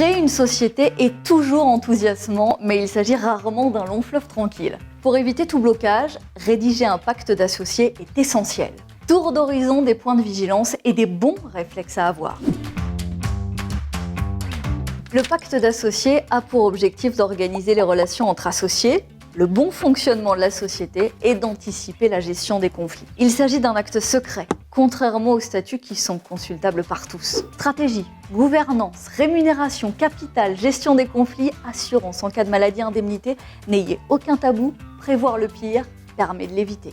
Créer une société est toujours enthousiasmant, mais il s'agit rarement d'un long fleuve tranquille. Pour éviter tout blocage, rédiger un pacte d'associés est essentiel. Tour d'horizon des points de vigilance et des bons réflexes à avoir. Le pacte d'associés a pour objectif d'organiser les relations entre associés, le bon fonctionnement de la société et d'anticiper la gestion des conflits. Il s'agit d'un acte secret, contrairement aux statuts qui sont consultables par tous. Stratégie, gouvernance, rémunération, capital, gestion des conflits, assurance en cas de maladie, indemnité, n'ayez aucun tabou, prévoir le pire permet de l'éviter.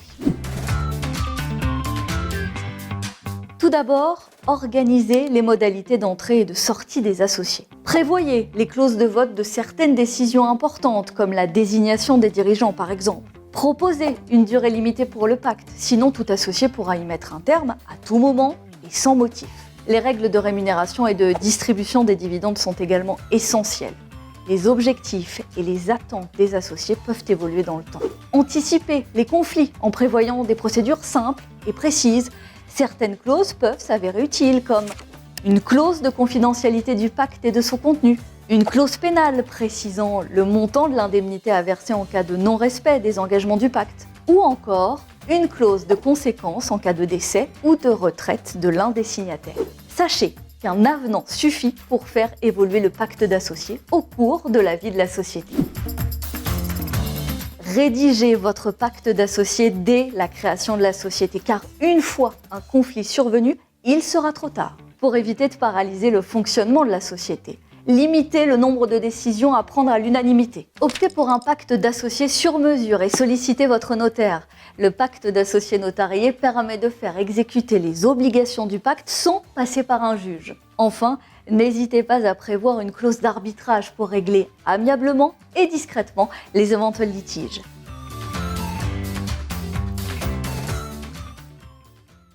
Tout d'abord, organisez les modalités d'entrée et de sortie des associés. Prévoyez les clauses de vote de certaines décisions importantes, comme la désignation des dirigeants par exemple. Proposez une durée limitée pour le pacte, sinon tout associé pourra y mettre un terme à tout moment et sans motif. Les règles de rémunération et de distribution des dividendes sont également essentielles. Les objectifs et les attentes des associés peuvent évoluer dans le temps. Anticipez les conflits en prévoyant des procédures simples et précises. Certaines clauses peuvent s'avérer utiles, comme une clause de confidentialité du pacte et de son contenu, une clause pénale précisant le montant de l'indemnité à verser en cas de non-respect des engagements du pacte, ou encore une clause de conséquence en cas de décès ou de retraite de l'un des signataires. Sachez qu'un avenant suffit pour faire évoluer le pacte d'associés au cours de la vie de la société. Rédigez votre pacte d'associés dès la création de la société, car une fois un conflit survenu, il sera trop tard. Pour éviter de paralyser le fonctionnement de la société, limitez le nombre de décisions à prendre à l'unanimité. Optez pour un pacte d'associés sur mesure et sollicitez votre notaire. Le pacte d'associés notarié permet de faire exécuter les obligations du pacte sans passer par un juge. Enfin, n'hésitez pas à prévoir une clause d'arbitrage pour régler amiablement et discrètement les éventuels litiges.